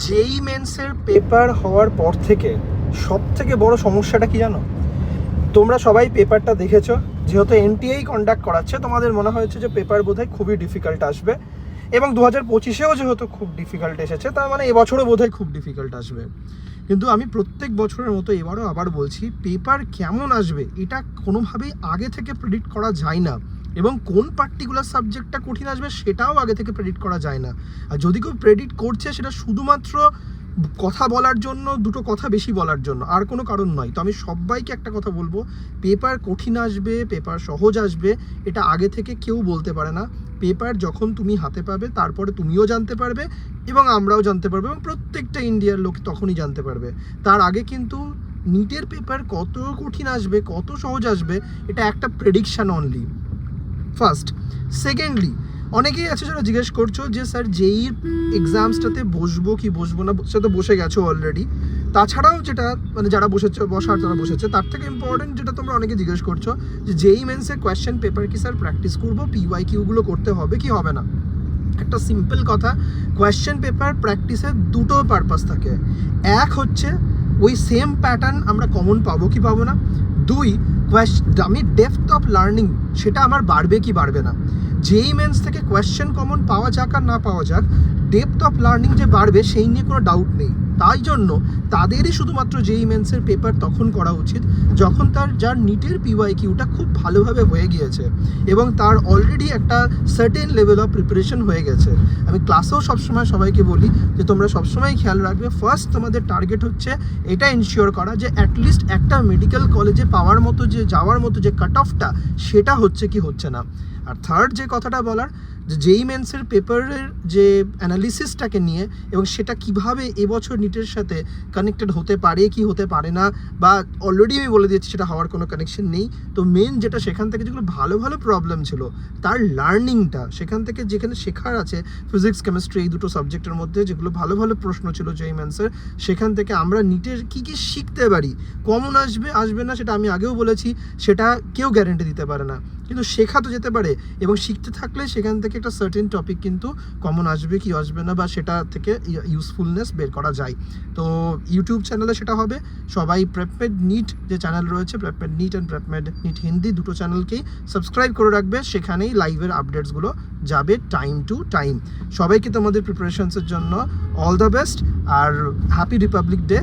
জেই মেন্সের paper হওয়ার পর থেকে সব থেকে বড় সমস্যাটা কি জানো? তোমরা সবাই পেপারটা দেখেছো, যেহেতু এনটিএই কন্ডাক্ট করাচ্ছে তোমাদের মনে হয়েছে যে পেপার বোধহয় খুবই ডিফিকাল্ট আসবে, এবং 2025-এও যেহেতু খুব ডিফিকাল্ট এসেছে তার মানে এবছরও বোধহয় খুব ডিফিকাল্ট আসবে। কিন্তু আমি প্রত্যেক বছরের মতো এবারও আবার বলছি, পেপার কেমন আসবে এটা কোনোভাবেই আগে থেকে প্রেডিক্ট করা যায় না, এবং কোন পার্টিকুলার সাবজেক্টটা কঠিন আসবে সেটাও আগে থেকে প্রেডিক্ট করা যায় না। আর যদি কেউ প্রেডিক্ট করছে সেটা শুধুমাত্র কথা বলার জন্য, দুটো কথা বেশি বলার জন্য, আর কোনো কারণ নয়। তো আমি সবাইকে একটা কথা বলবো, পেপার কঠিন আসবে, পেপার সহজ আসবে, এটা আগে থেকে কেউ বলতে পারে না। পেপার যখন তুমি হাতে পাবে তারপরে তুমিও জানতে পারবে এবং আমরাও জানতে পারবো, এবং প্রত্যেকটা ইন্ডিয়ার লোক তখনই জানতে পারবে। তার আগে কিন্তু নিটের পেপার কত কঠিন আসবে, কত সহজ আসবে, এটা একটা প্রেডিকশান অনলি, ফার্স্ট। সেকেন্ডলি, অনেকেই আছে যারা জিজ্ঞেস করছো যে স্যার জেই এক্সামসটাতে বসবো কি বসবো না, সে তো বসে গেছো অলরেডি। তাছাড়াও যেটা মানে যারা বসার তারা বসেছে, তার থেকে ইম্পর্টেন্ট যেটা তোমরা অনেকে জিজ্ঞেস করছো যে জেই মেন্সের কোয়েশ্চেন পেপার কি স্যার প্র্যাকটিস করবো, পিওয়াই কিউগুলো করতে হবে কি হবে না? একটা সিম্পল কথা, কোয়েশ্চেন পেপার প্র্যাকটিসের দুটো পারপাস থাকে। এক হচ্ছে ওই সেম প্যাটার্ন আমরা কমন পাবো কি পাবো না। দুই, আমি ডেপথ অফ লার্নিং সেটা আমার বাড়বে কি বাড়বে না। জেই মেন্স থেকে কোয়েশ্চেন কমন পাওয়া যাক আর না পাওয়া যাক, ডেপথ অফ লার্নিং যে বাড়বে সেই নিয়ে কোনো ডাউট নেই। তাই জন্য তাদেরই শুধুমাত্র জেই মেন্সের পেপার তখন করা উচিত যখন যার নিটের পিওয়াই কিউটা খুব ভালোভাবে হয়ে গিয়েছে এবং তার অলরেডি একটা সার্টেন লেভেল অফ প্রিপারেশন হয়ে গেছে। আমি ক্লাসেও সবসময় সবাইকে বলি যে তোমরা সবসময় খেয়াল রাখবে, ফার্স্ট তোমাদের টার্গেট হচ্ছে এটা এনশিওর করা যে অ্যাটলিস্ট একটা মেডিকেল কলেজে পাওয়ার মতো যে যাওয়ার মতো যে কাট অফটা সেটা হচ্ছে কি হচ্ছে না। আর থার্ড যে কথাটা বলার, যে জেই মেন্সের পেপারের যে অ্যানালিসিসটাকে নিয়ে এবং সেটা কিভাবে এবছর নিটের সাথে কানেক্টেড হতে পারে কি হতে পারে না, বা অলরেডি আমি বলে দিয়েছি সেটা হওয়ার কোনো কানেকশন নেই। তো মেন যেটা সেখান থেকে যেগুলো ভালো ভালো প্রবলেম ছিল তার লার্নিংটা, সেখান থেকে যেখানে শেখার আছে ফিজিক্স কেমিস্ট্রি এই দুটো সাবজেক্টের মধ্যে যেগুলো ভালো ভালো প্রশ্ন ছিল জেই মেন্সের, সেখান থেকে আমরা নিটের কী কী শিখতে পারি। কমন আসবে আসবে না সেটা আমি আগেও বলেছি, সেটা কেউ গ্যারেন্টি দিতে পারে না, কিন্তু শেখা তো যেতে পারে, এবং শিখতে থাকলে সেখান থেকে একটা সার্টেন টপিক কিন্তু কমন আসবে কি আসবে না, বা সেটা থেকে ইউজফুলনেস বের করা যায়। তো ইউটিউব চ্যানেলে সেটা হবে। সবাই প্রেপমেড নিট যে চ্যানেল রয়েছে, প্রেপমেড নিট অ্যান্ড প্রেপমেড নিট হিন্দি, দুটো চ্যানেলকেই সাবস্ক্রাইব করে রাখবে, সেখানেই লাইভের আপডেটসগুলো যাবে টাইম টু টাইম। সবাইকে তোমাদের প্রিপারেশনসের জন্য অল দ্য বেস্ট, আর হ্যাপি রিপাবলিক ডে।